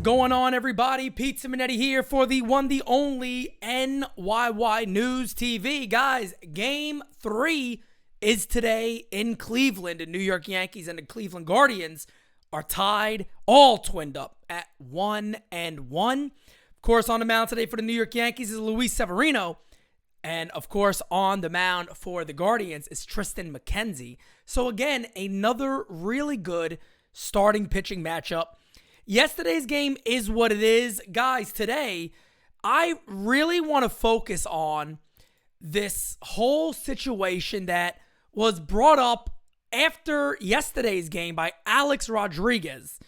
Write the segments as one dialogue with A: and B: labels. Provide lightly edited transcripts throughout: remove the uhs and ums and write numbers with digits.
A: going on, everybody? Pete Simonetti here for the one, the only NyynewsTV. Guys, Game 3 is today in Cleveland. The New York Yankees and the Cleveland Guardians are tied, all twinned up at 1-1. Of course, on the mound today for the New York Yankees is Luis Severino. And, of course, on the mound for the Guardians is Tristan McKenzie. So, again, another really good starting pitching matchup. Yesterday's game is what it is. Guys, today, I really want to focus on this whole situation that was brought up after yesterday's game by Alex Rodriguez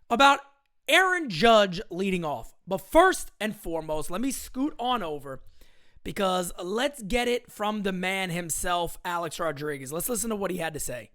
A: about Aaron Judge leading off. But first and foremost, let me scoot on over because let's get it from the man himself, Alex Rodriguez. Let's listen to what he had to say.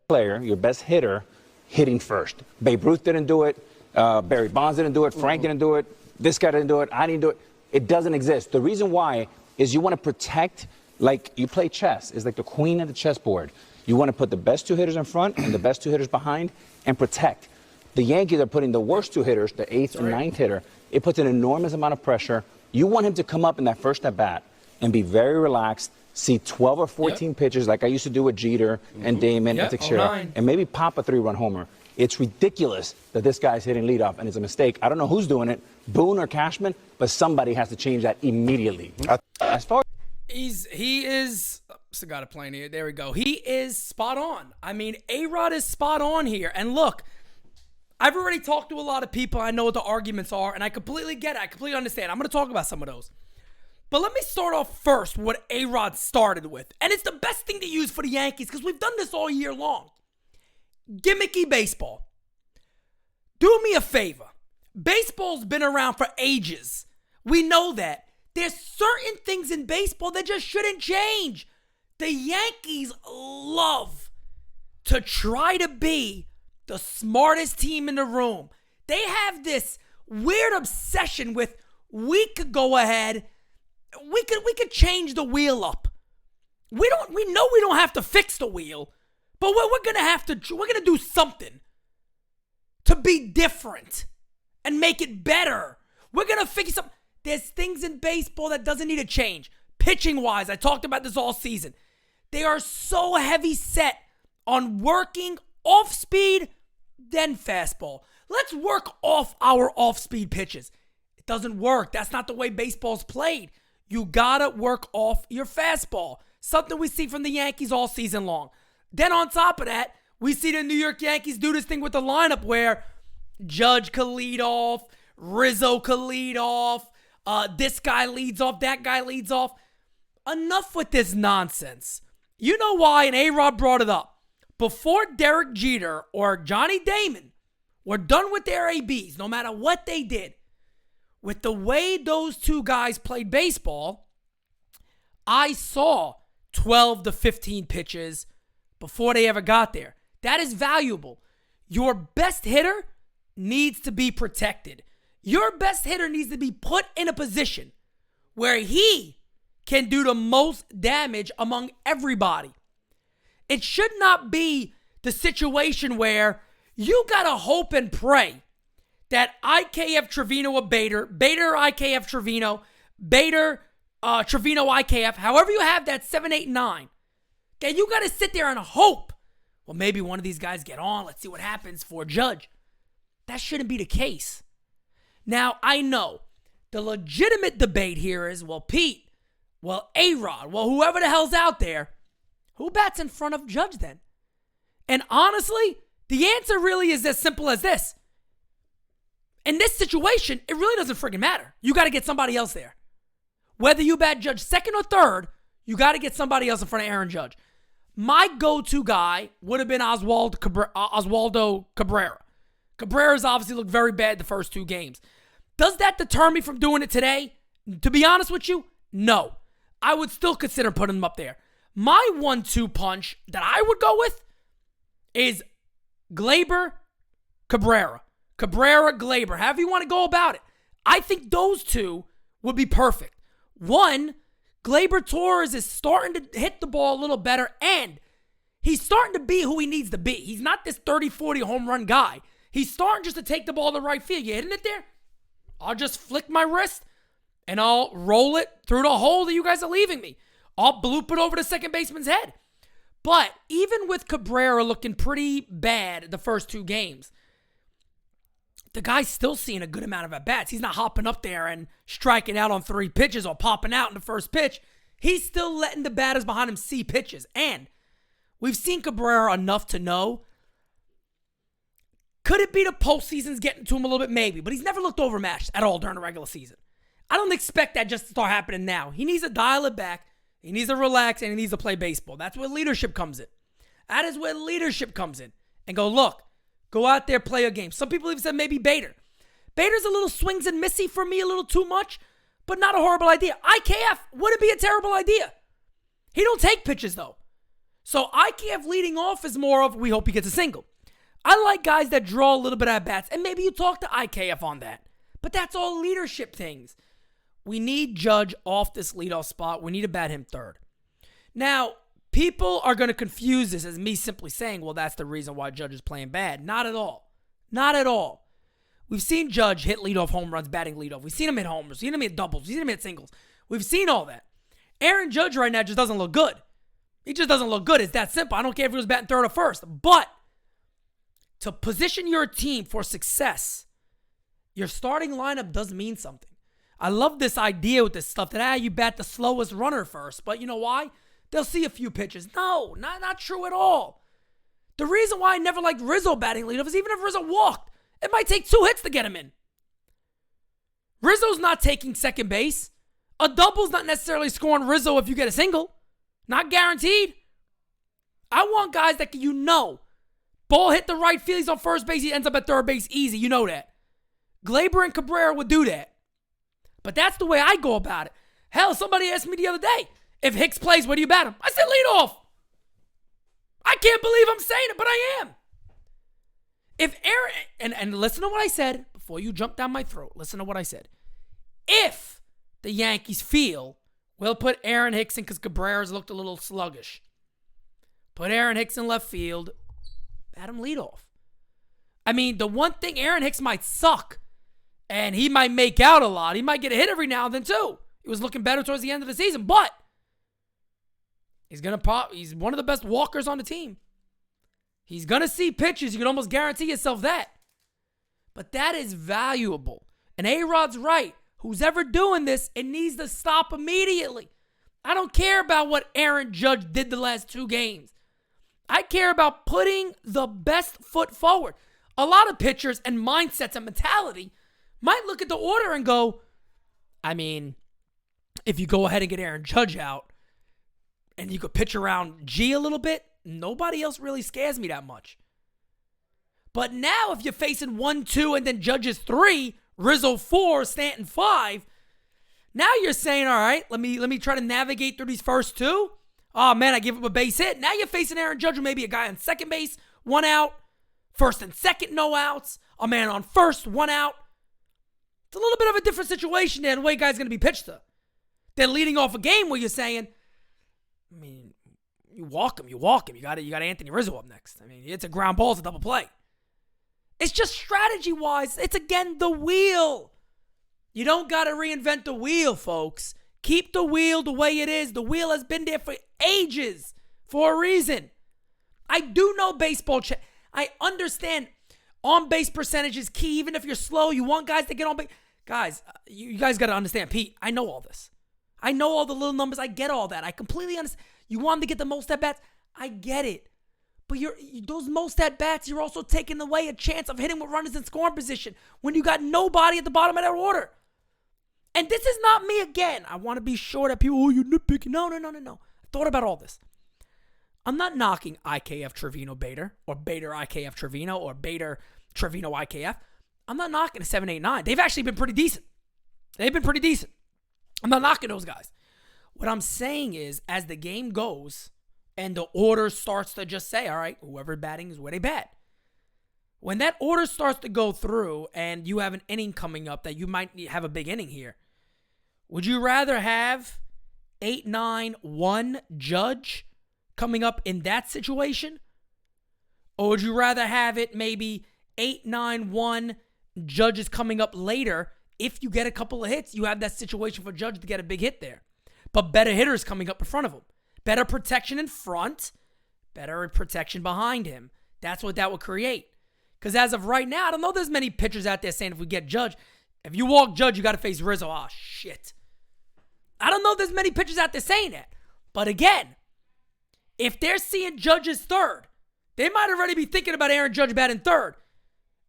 B: Player, your best hitter, hitting first. Babe Ruth didn't do it. Barry Bonds didn't do it. Frank didn't do it. This guy didn't do it. I didn't do it. It doesn't exist. The reason why is you want to protect, like you play chess. It's like the queen of the chessboard. You want to put the best two hitters in front and the best two hitters behind and protect. The Yankees are putting the worst two hitters, the eighth and ninth hitter. It puts an enormous amount of pressure. You want him to come up in that first at bat and be very relaxed. See 12 or 14 pitches like I used to do with Jeter and Damon and Teixeira, and maybe pop a 3-run homer. It's ridiculous that this guy's hitting leadoff, and it's a mistake. I don't know who's doing it, Boone or Cashman, but somebody has to change that immediately. As far
A: he is got a plane here. There we go. He is spot on. I mean, Arod is spot on here. And look, I've already talked to a lot of people. I know what the arguments are, and I completely get it. I completely understand. I'm going to talk about some of those. But let me start off first with what A-Rod started with. And it's the best thing to use for the Yankees because we've done this all year long. Gimmicky baseball. Do me a favor. Baseball's been around for ages. We know that. There's certain things in baseball that just shouldn't change. The Yankees love to try to be the smartest team in the room. They have this weird obsession with we could go ahead. We could change the wheel up. We know we don't have to fix the wheel, but we're gonna do something to be different and make it better. We're gonna fix up. There's things in baseball that doesn't need to change. Pitching wise, I talked about this all season. They are so heavy set on working off speed, then fastball. Let's work off our off speed pitches. It doesn't work. That's not the way baseball's played. You gotta work off your fastball. Something we see from the Yankees all season long. Then on top of that, we see the New York Yankees do this thing with the lineup where Judge could lead off, Rizzo could lead off, this guy leads off, that guy leads off. Enough with this nonsense. You know why, and A-Rod brought it up. Before Derek Jeter or Johnny Damon were done with their ABs, no matter what they did, with the way those two guys played baseball, I saw 12 to 15 pitches before they ever got there. That is valuable. Your best hitter needs to be protected. Your best hitter needs to be put in a position where he can do the most damage among everybody. It should not be the situation where you got to hope and pray that IKF Trevino or Bader IKF Trevino, Bader Trevino IKF, however you have that 7, 8, 9, that you got to sit there and hope, well, maybe one of these guys get on. Let's see what happens for Judge. That shouldn't be the case. Now, I know the legitimate debate here is, well, Pete, well, A-Rod, well, whoever the hell's out there, who bats in front of Judge then? And honestly, the answer really is as simple as this. In this situation, it really doesn't freaking matter. You got to get somebody else there. Whether you bat Judge second or third, you got to get somebody else in front of Aaron Judge. My go-to guy would have been Oswaldo Cabrera. Cabrera's obviously looked very bad the first two games. Does that deter me from doing it today? To be honest with you, no. I would still consider putting him up there. My 1-2 punch that I would go with is Gleyber, Cabrera. Cabrera, Gleyber, however you want to go about it. I think those two would be perfect. One, Gleyber Torres is starting to hit the ball a little better, and He's starting to be who he needs to be. He's not this 30, 40 home run guy. He's starting just to take the ball to the right field. You hitting it there? I'll just flick my wrist and I'll roll it through the hole that you guys are leaving me. I'll bloop it over the second baseman's head. But even with Cabrera looking pretty bad the first 2 games, the guy's still seeing a good amount of at-bats. He's not hopping up there and striking out on 3 pitches or popping out in the first pitch. He's still letting the batters behind him see pitches. And we've seen Cabrera enough to know, could it be the postseason's getting to him a little bit? Maybe. But he's never looked overmatched at all during the regular season. I don't expect that just to start happening now. He needs to dial it back. He needs to relax, and he needs to play baseball. That's where leadership comes in. That is where leadership comes in. And go, look, go out there, play a game. Some people even said maybe Bader. Bader's a little swings and missy for me, a little too much, but not a horrible idea. IKF wouldn't be a terrible idea. He don't take pitches, though. So IKF leading off is more of, we hope he gets a single. I like guys that draw a little bit at bats, and maybe you talk to IKF on that. But that's all leadership things. We need Judge off this leadoff spot. We need to bat him third. Now, people are going to confuse this as me simply saying, well, that's the reason why Judge is playing bad. Not at all. Not at all. We've seen Judge hit leadoff home runs, batting leadoff. We've seen him hit homers. We've seen him hit doubles. We've seen him hit singles. We've seen all that. Aaron Judge right now just doesn't look good. He just doesn't look good. It's that simple. I don't care if he was batting third or first. But to position your team for success, your starting lineup does mean something. I love this idea with this stuff that you bat the slowest runner first. But you know why? They'll see a few pitches. No, not true at all. The reason why I never liked Rizzo batting leadoff is even if Rizzo walked, it might take 2 hits to get him in. Rizzo's not taking second base. A double's not necessarily scoring Rizzo if you get a single. Not guaranteed. I want guys that ball hit the right field, he's on first base, he ends up at third base easy. You know that. Gleyber and Cabrera would do that. But that's the way I go about it. Hell, somebody asked me the other day, if Hicks plays, where do you bat him? I said lead off. I can't believe I'm saying it, but I am. If Aaron, and listen to what I said before you jump down my throat. Listen to what I said. If the Yankees feel, we'll put Aaron Hicks in because Cabrera's looked a little sluggish. Put Aaron Hicks in left field, bat him lead off. I mean, the one thing, Aaron Hicks might suck. And he might make out a lot. He might get a hit every now and then, too. He was looking better towards the end of the season. But he's going to pop. He's one of the best walkers on the team. He's going to see pitches. You can almost guarantee yourself that. But that is valuable. And A-Rod's right. Who's ever doing this, it needs to stop immediately. I don't care about what Aaron Judge did the last 2 games. I care about putting the best foot forward. A lot of pitchers and mindsets and mentality might look at the order and go, I mean, if you go ahead and get Aaron Judge out and you could pitch around G a little bit, nobody else really scares me that much. But now if you're facing 1, 2, and then Judge is 3, Rizzo 4, Stanton 5, now you're saying, all right, let me try to navigate through these first 2. Oh, man, I give up a base hit. Now you're facing Aaron Judge with maybe a guy on second base, 1 out, first and second, no outs, a man on first, 1 out. It's a little bit of a different situation there, the way guys going to be pitched to. Then leading off a game where you're saying, I mean, you walk him. You got Anthony Rizzo up next. I mean, it's a ground ball, it's a double play. It's just strategy-wise, it's again the wheel. You don't got to reinvent the wheel, folks. Keep the wheel the way it is. The wheel has been there for ages for a reason. I do know baseball. I understand on-base percentage is key. Even if you're slow, you want guys to get on base. Guys, you guys got to understand, Pete, I know all this. I know all the little numbers. I get all that. I completely understand. You want them to get the most at-bats. I get it. But those most at-bats, you're also taking away a chance of hitting with runners in scoring position when you got nobody at the bottom of that order. And this is not me again. I want to be sure that people, you're nitpicking. No. I thought about all this. I'm not knocking IKF Trevino Bader or Bader IKF Trevino or Bader Trevino IKF. I'm not knocking a 7, 8, 9. They've actually been pretty decent. I'm not knocking those guys. What I'm saying is, as the game goes and the order starts to just say, all right, whoever batting is where they bat. When that order starts to go through and you have an inning coming up that you might have a big inning here, would you rather have 8, 9, 1 Judge coming up in that situation? Or would you rather have it maybe 8-9-1, Judge is coming up later? If you get a couple of hits, you have that situation for Judge to get a big hit there. But better hitters coming up in front of him. Better protection in front, better protection behind him. That's what that would create. Because as of right now, I don't know there's many pitchers out there saying if we get Judge, if you walk Judge, you got to face Rizzo. Oh, shit. I don't know there's many pitchers out there saying that. But again, if they're seeing Judge's third, they might already be thinking about Aaron Judge batting third.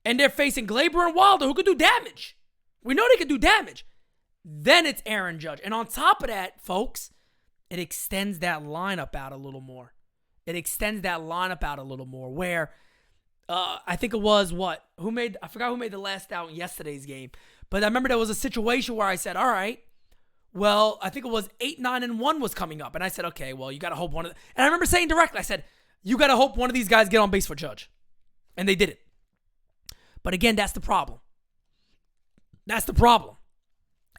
A: And they're facing Glaber and Wilder, who could do damage. We know they could do damage. Then it's Aaron Judge. And on top of that, folks, it extends that lineup out a little more. Where I think it was I forgot who made the last out in yesterday's game. But I remember there was a situation where I said, all right, well, I think it was 8-9-1 was coming up. And I said, okay, well, you got to hope one of and I remember saying directly, I said, you got to hope one of these guys get on base for Judge. And they did it. But again, that's the problem.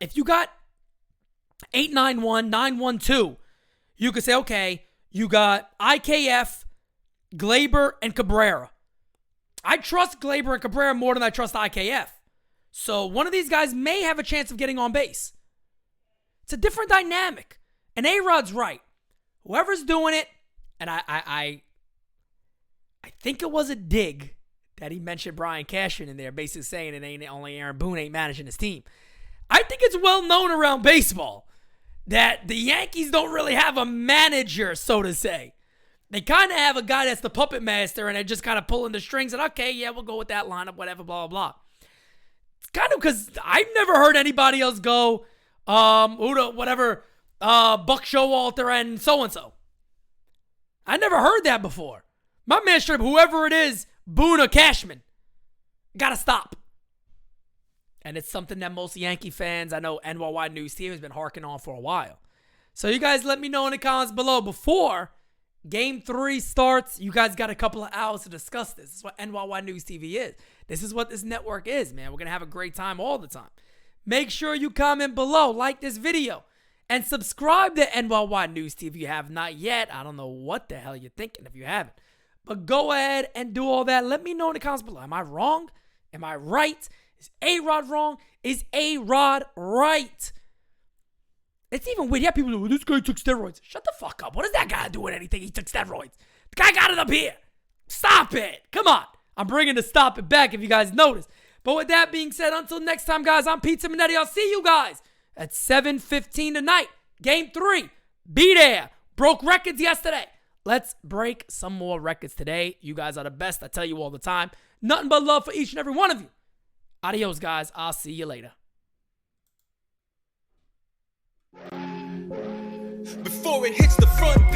A: If you got 8-9-1, 9-1-2, you could say, okay, you got IKF, Glaber, and Cabrera. I trust Glaber and Cabrera more than I trust IKF. So one of these guys may have a chance of getting on base. It's a different dynamic. And A-Rod's right. Whoever's doing it, and I think it was a dig that he mentioned Brian Cashman in there, basically saying it ain't only Aaron Boone ain't managing his team. I think it's well known around baseball that the Yankees don't really have a manager, so to say. They kind of have a guy that's the puppet master, and they're just kind of pulling the strings, and okay, yeah, we'll go with that lineup, whatever, blah, blah, blah. It's kind of because I've never heard anybody else go, Buck Showalter and so-and-so. I never heard that before. My man strip, whoever it is, Boone or Cashman, gotta stop. And it's something that most Yankee fans, I know NYY News TV has been harking on for a while. So you guys let me know in the comments below. Before Game 3 starts, you guys got a couple of hours to discuss this. This is what NYY News TV is. This is what this network is, man. We're going to have a great time all the time. Make sure you comment below, like this video, and subscribe to NYY News TV if you have not yet. I don't know what the hell you're thinking if you haven't. But go ahead and do all that. Let me know in the comments below. Am I wrong? Am I right? Is A-Rod wrong? Is A-Rod right? It's even weird. Yeah, people go, well, this guy took steroids. Shut the fuck up. What does that guy do with anything? He took steroids. The guy got it up here. Stop it. Come on. I'm bringing the stop it back if you guys notice. But with that being said, until next time, guys, I'm Pizza Minetti. I'll see you guys at 7:15 tonight. Game 3. Be there. Broke records yesterday. Let's break some more records today. You guys are the best. I tell you all the time. Nothing but love for each and every one of you. Adios, guys. I'll see you later.
C: Before it hits the front